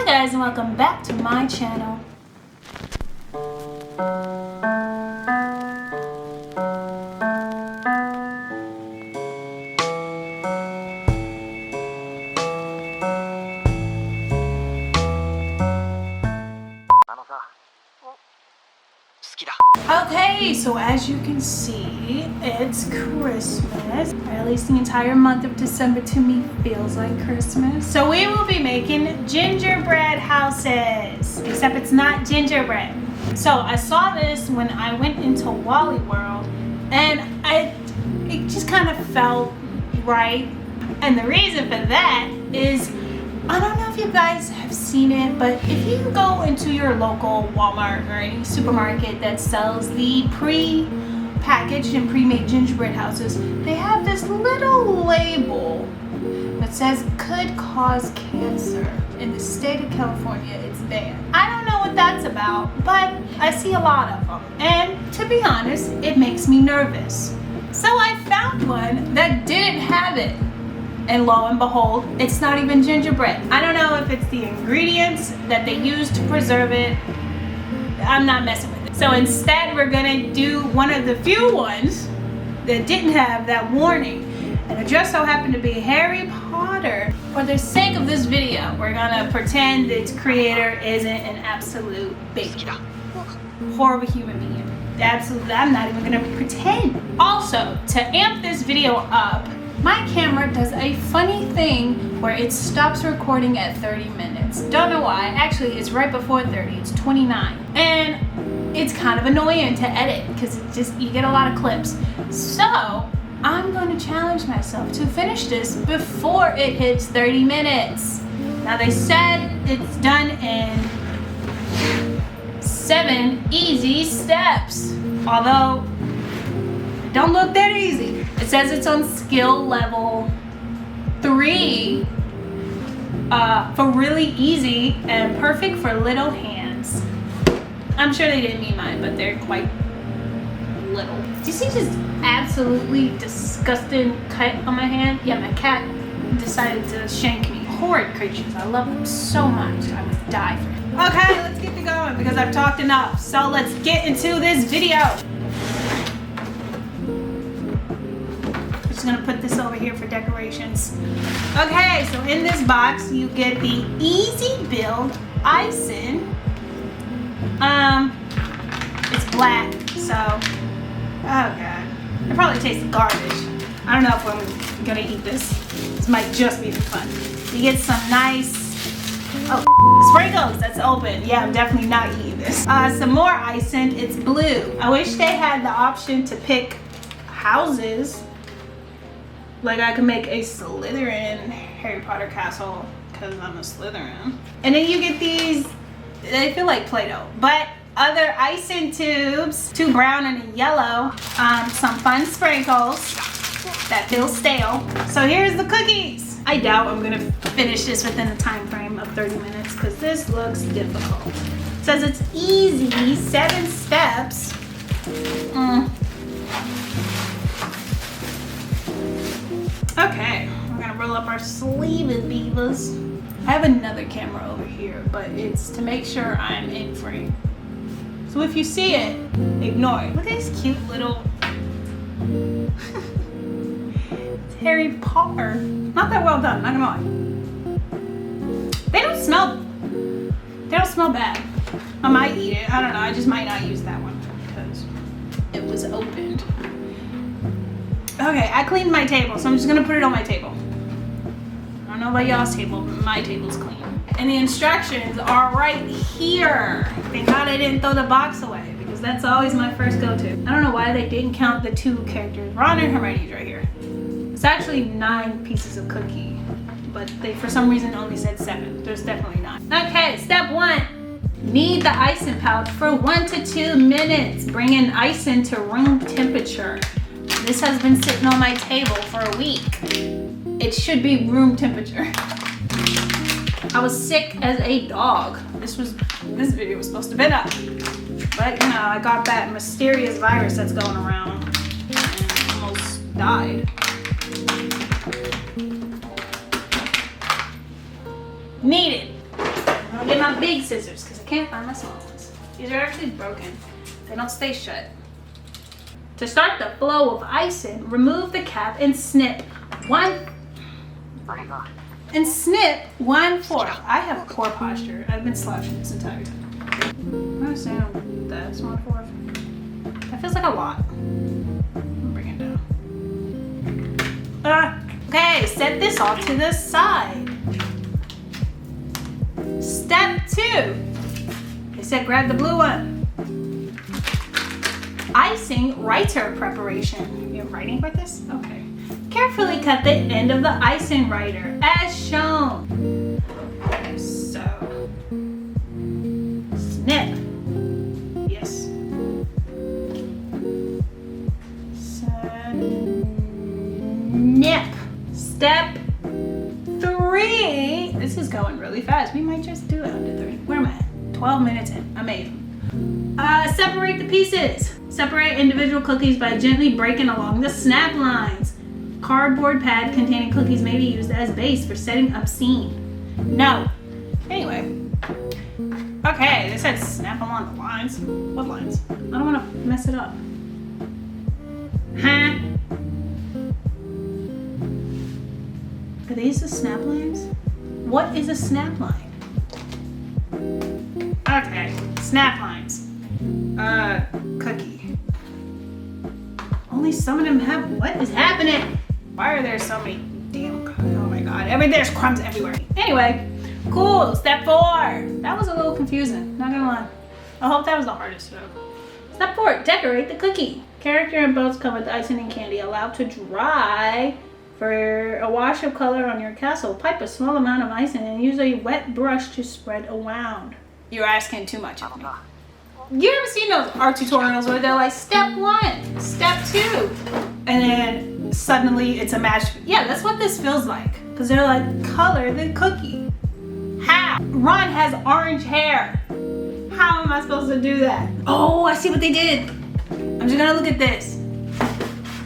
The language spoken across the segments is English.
guys, and welcome back to my channel. Okay, so as you can see, it's Christmas, or at least the entire month of December to me feels like Christmas. So we will be making gingerbread houses, except it's not gingerbread. So I saw this when I went into Wally World, and it just kind of felt right. And the reason for that is, I don't know if you guys have seen it, but if you go into your local Walmart or any supermarket that sells the pre-packaged and pre-made gingerbread houses, they have this little label that says could cause cancer. In the state of California, it's banned. I don't know what that's about, but I see a lot of them. And to be honest, it makes me nervous. So I found one that didn't have it. And lo and behold, it's not even gingerbread. I don't know if it's the ingredients that they use to preserve it. I'm not messing with it. So instead, we're gonna do one of the few ones that didn't have that warning. And it just so happened to be Harry Potter. For the sake of this video, we're gonna pretend its creator isn't an absolute baby. Horrible human being. Absolutely, I'm not even gonna pretend. Also, to amp this video up, my camera does a funny thing where it stops recording at 30 minutes. Don't know why. Actually, it's right before 30. It's 29. And it's kind of annoying to edit because it just, you get a lot of clips. So I'm going to challenge myself to finish this before it hits 30 minutes. Now they said it's done in 7 easy steps. Although, it don't look that easy. It says it's on skill level 3 for really easy and perfect for little hands. I'm sure they didn't mean mine, but they're quite little. Do you see this absolutely disgusting cut on my hand? Yeah, my cat decided to shank me. Horrid creatures. I love them so much. I would die for them. Okay, let's get going because I've talked enough. So let's get into this video. Just gonna put this over here for decorations. Okay, so in this box you get the easy build icing. It's black, so oh god, it probably tastes garbage. I don't know if I'm gonna eat this. This might just be for fun. You get some nice sprinkles. That's open. Yeah, I'm definitely not eating this. Some more icing. It's blue. I wish they had the option to pick houses. Like I could make a Slytherin Harry Potter castle because I'm a Slytherin. And then you get these, they feel like Play-Doh, but other icing tubes, 2 brown and a yellow, some fun sprinkles that feel stale. So here's the cookies. I doubt I'm gonna finish this within a time frame of 30 minutes because this looks difficult. It says it's easy, 7 steps. Okay, we're gonna roll up our sleeve beavers. I have another camera over here, but it's to make sure I'm in frame. So if you see it, ignore it. Look at this cute little it's Harry Potter. Not that well done, not gonna lie. They don't smell bad. I might eat it. I don't know, I just might not use that one because it was opened. Okay, I cleaned my table, so I'm just gonna put it on my table. I don't know about y'all's table, but my table's clean. And the instructions are right here. Thank God I didn't throw the box away because that's always my first go-to. I don't know why they didn't count the 2 characters. Ron and Hermione's right here. It's actually 9 pieces of cookie, but they for some reason only said 7. There's definitely 9. Okay, step 1. Knead the icing pouch for 1 to 2 minutes. Bring in icing to room temperature. This has been sitting on my table for a week. It should be room temperature. I was sick as a dog. This video was supposed to be up. But you know, I got that mysterious virus that's going around and almost died. Knead it. my big scissors because I can't find my small ones. These are actually broken. They don't stay shut. To start the flow of icing, remove the cap and snip 1/4. I have poor posture. I've been slouching this entire time. I'm gonna assume that's 1/4. That feels like a lot. I'm bringing it down. Okay, set this off to the side. Step 2. They said grab the blue one. Icing writer preparation. You're writing for this? Okay. Carefully cut the end of the icing writer as shown. Okay, so snip. Yes. Snip. Step 3. This is going really fast. We might just do it under 30. Where am I at? 12 minutes in. Amazing. Separate the pieces. Separate individual cookies by gently breaking along the snap lines. Cardboard pad containing cookies may be used as base for setting up scene. No. Anyway. Okay, they said snap along the lines. What lines? I don't want to mess it up. Huh? Are these the snap lines? What is a snap line? Okay, snap lines. Cookie. Only some of them have. What is happening? Why are there so many damn? Oh my god! There's crumbs everywhere. Anyway, cool. Step 4. That was a little confusing. Not gonna lie. I hope that was the hardest though. Step 4. Decorate the cookie. Character and boats come with icing and candy. Allow to dry. For a wash of color on your castle, pipe a small amount of icing and use a wet brush to spread around. You're asking too much of me. You ever seen those art tutorials where they're like, step 1, step 2, and then suddenly it's a match? Yeah, that's what this feels like. Because they're like, color the cookie. How? Ron has orange hair. How am I supposed to do that? Oh, I see what they did. I'm just gonna look at this.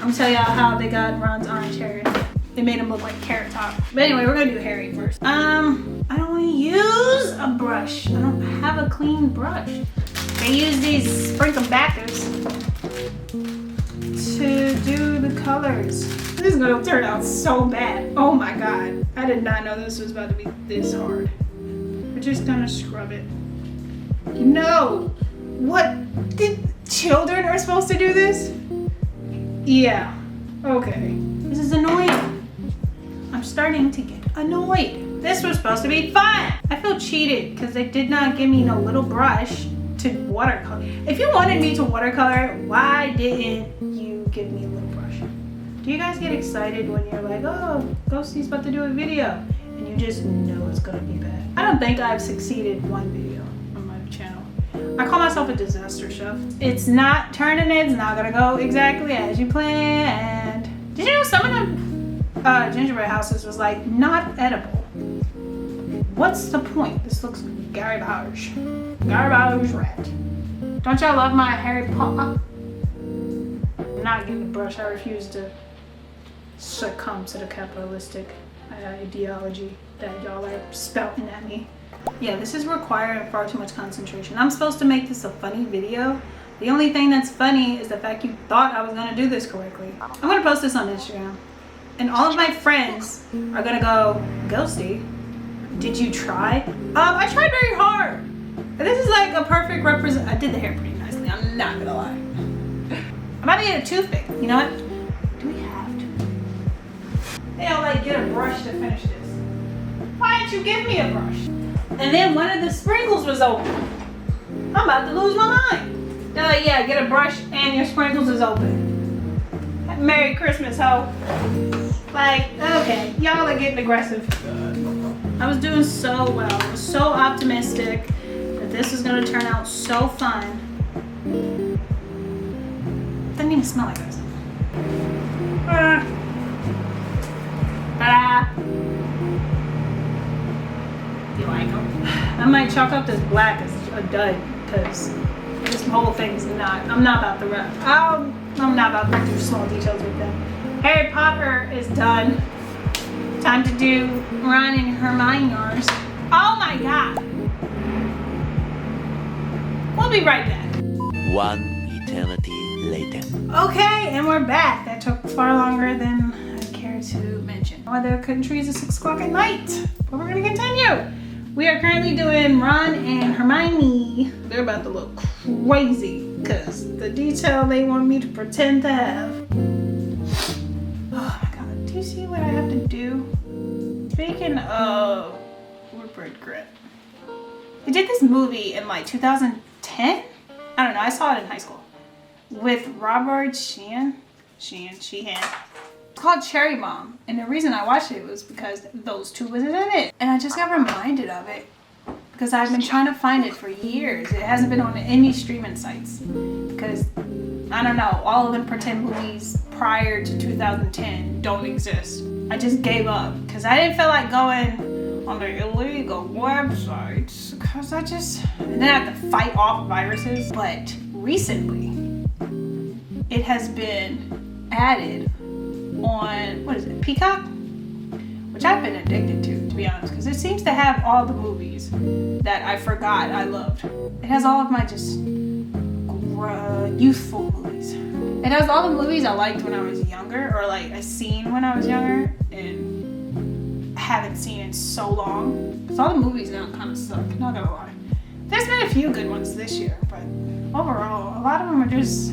I'm gonna tell y'all how they got Ron's orange hair. They made him look like Carrot Top. But anyway, we're gonna do Harry first. I don't wanna use a brush. I don't have a clean brush. They use these sprinkle backers to do the colors. This is gonna turn out so bad. Oh my god. I did not know this was about to be this hard. We're just gonna scrub it. No! What? Children are supposed to do this? Yeah. Okay. This is annoying. I'm starting to get annoyed. This was supposed to be fun. I feel cheated because they did not give me no little brush to watercolor. If you wanted me to watercolor, why didn't you give me a little brush? Do you guys get excited when you're like, oh, Ghosty's about to do a video, and you just know it's gonna be bad? I don't think I've succeeded one video on my channel. I call myself a disaster chef. It's not turning, it's not gonna go exactly as you planned. Did you know some of the gingerbread houses was like not edible? What's the point? This looks garbage. Garbage rat. Don't y'all love my Harry Potter? I'm not getting the brush. I refuse to succumb to the capitalistic ideology that y'all are spouting at me. Yeah, this is requiring far too much concentration. I'm supposed to make this a funny video. The only thing that's funny is the fact you thought I was gonna do this correctly. I'm gonna post this on Instagram. And all of my friends are gonna go, Ghosty, did you try? I tried very hard. This is like a perfect represent. I did the hair pretty nicely, I'm not gonna lie. I'm about to get a toothpick. You know what? Do we have to? They don't like get a brush to finish this. Why didn't you give me a brush? And then one of the sprinkles was open. I'm about to lose my mind. They're like, yeah, get a brush and your sprinkles is open. Merry Christmas, ho. Like, okay, y'all are getting aggressive. I was doing so well. I was so optimistic that this is gonna turn out so fun. It doesn't even smell like this. Ta-da! You like them? I might chalk up this black as a dud because this whole thing's not. I'm not about to rap. I'm not about to do small details with them. Harry Potter is done. Time to do Ron and Hermione's. Oh my god! be right back. One eternity later. Okay, and we're back. That took far longer than I care to mention. Other countries at 6 o'clock at night. But we're gonna continue. We are currently doing Ron and Hermione. They're about to look crazy because the detail they want me to pretend to have. Oh my god, do you see what I have to do? Speaking of Rupert Grint, they did this movie in like 2010? I don't know, I saw it in high school. With Robert Sheehan. It's called Cherry Bomb, and the reason I watched it was because those two was in it, and I just got reminded of it because I've been trying to find it for years. It hasn't been on any streaming sites because I don't know, all of them pretend movies prior to 2010 don't exist. I just gave up because I didn't feel like going on the illegal websites because and then I have to fight off viruses. But recently it has been added on, what is it, Peacock? Which I've been addicted to be honest, because it seems to have all the movies that I forgot I loved. It has all of my just youthful movies. It has all the movies I liked when I was younger, or like I seen when I was younger and haven't seen in so long. Because all the movies now kind of suck, not gonna lie. There's been a few good ones this year, but overall, a lot of them are just,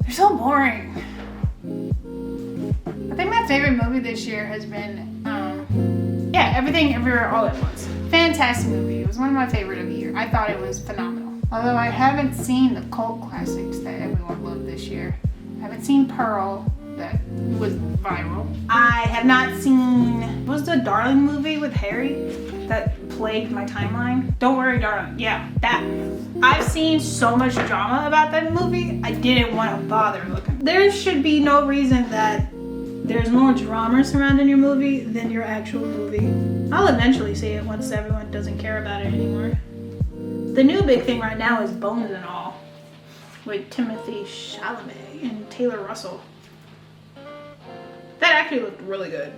they're so boring. I think my favorite movie this year has been, Everything Everywhere All at Once. Fantastic movie. It was one of my favorite of the year. I thought it was phenomenal. Although I haven't seen the cult classics that everyone loved this year. I haven't seen Pearl, that was viral. I have not seen, what was the Darling movie with Harry that plagued my timeline? Don't Worry Darling. Yeah, that. I've seen so much drama about that movie, I didn't want to bother looking. There should be no reason that there's more drama surrounding your movie than your actual movie. I'll eventually see it once everyone doesn't care about it anymore. The new big thing right now is Bones and All with Timothée Chalamet and Taylor Russell. That actually looked really good.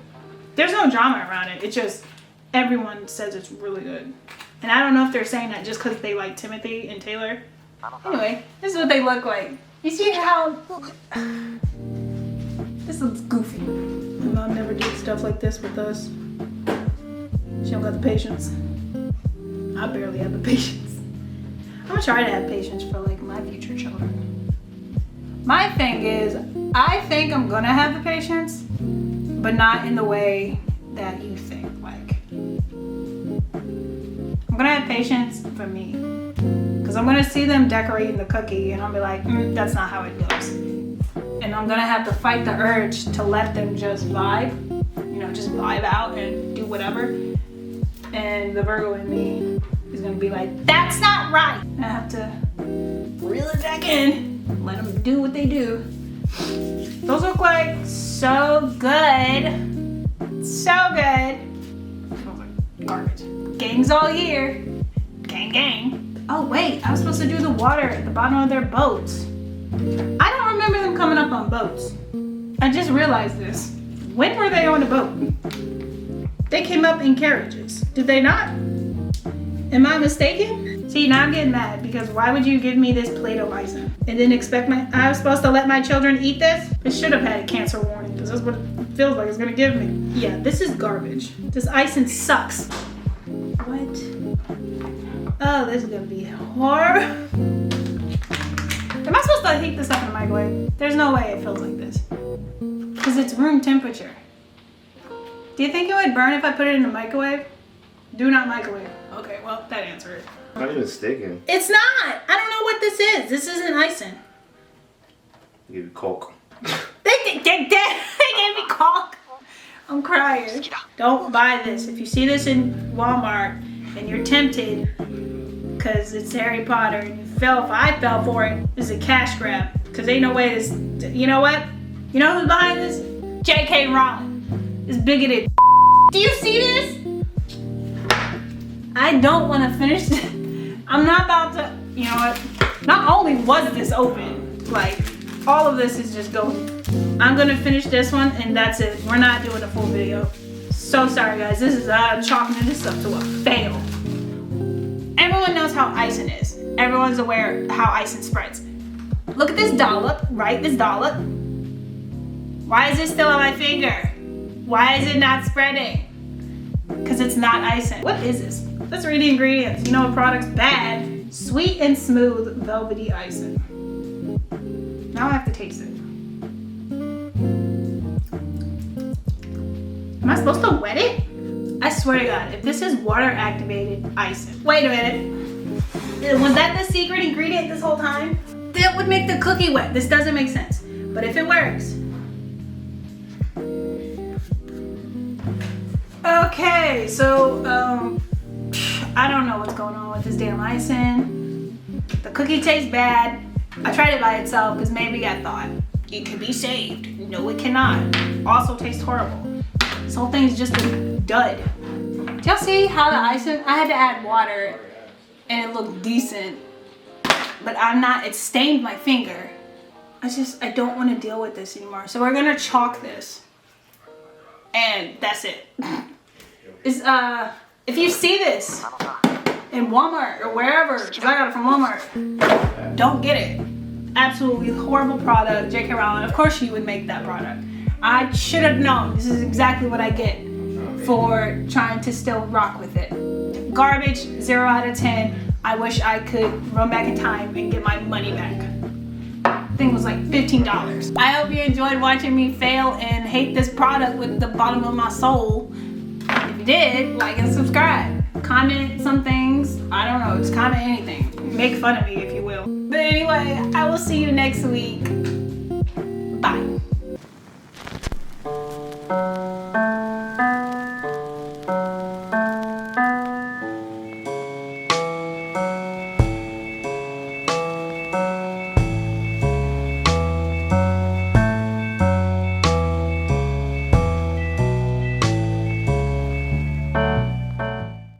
There's no drama around it. It's just everyone says it's really good. And I don't know if they're saying that just because they like Timothy and Taylor. Anyway, this is what they look like. You see how... This looks goofy. My mom never did stuff like this with us. She don't got the patience. I barely have the patience. I'm gonna try to have patience for like my future children. My thing is, I think I'm gonna have the patience, but not in the way that you think. Like, I'm gonna have patience for me, because I'm gonna see them decorating the cookie and I'll be like, that's not how it goes. And I'm gonna have to fight the urge to let them just vibe, just vibe out and do whatever. And the Virgo in me is gonna be like, that's not right. And I have to reel it back in, let them do what they do. Those look like so good. So good. Smells like garbage. Gangs all year. Gang, gang. Oh wait, I was supposed to do the water at the bottom of their boats. I don't remember them coming up on boats. I just realized this. When were they on a boat? They came up in carriages. Did they not? Am I mistaken? See, now I'm getting mad because why would you give me this Play-Doh icing and then expect I was supposed to let my children eat this? It should have had a cancer warning because that's what it feels like it's gonna give me. Yeah, this is garbage. This icing sucks. What? Oh, this is gonna be horrible. Am I supposed to heat this up in the microwave? There's no way it feels like this. Because it's room temperature. Do you think it would burn if I put it in the microwave? Do not microwave. Okay, well, that answered it. Not even sticking. It's not! I don't know what this is. This isn't icing. Give you Coke. They gave me Coke. I'm crying. Don't buy this. If you see this in Walmart and you're tempted because it's Harry Potter and I fell for it, this is a cash grab. Because ain't no way this, you know what? You know who's behind this? J.K. Rowling. This bigoted. Do you see this? I don't want to finish this. I'm not about to, you know what? Not only was this open, like all of this is just going. I'm going to finish this one and that's it. We're not doing a full video. So sorry guys, this is chalking this up to a fail. Everyone knows how icing is. everyone's aware how icing spreads. Look at this dollop, right? This dollop. Why is it still on my finger? Why is it not spreading? Because it's not icing. What is this? Let's read the ingredients. You know a product's bad. Sweet and smooth velvety icing. Now I have to taste it. Am I supposed to wet it? I swear to God, if this is water activated icing. Wait a minute. Was that the secret ingredient this whole time? That would make the cookie wet. This doesn't make sense. But if it works. Okay, so I don't know what's going on with this damn icing. The cookie tastes bad. I tried it by itself because maybe I thought it could be saved. No, it cannot. Also tastes horrible. This whole thing is just a dud. Do y'all see how the icing, I had to add water and it looked decent, but it stained my finger. I don't want to deal with this anymore. So we're gonna chalk this and that's it. If you see this in Walmart or wherever, because I got it from Walmart, don't get it. Absolutely horrible product. J.K. Rowling, of course she would make that product. I should have known. This is exactly what I get for trying to still rock with it. Garbage, 0 out of 10. I wish I could run back in time and get my money back. I think it was like $15. I hope you enjoyed watching me fail and hate this product with the bottom of my soul. If you did, like and subscribe. Comment some things. I don't know, just comment anything. Make fun of me if you will. But anyway, I will see you next week. Bye.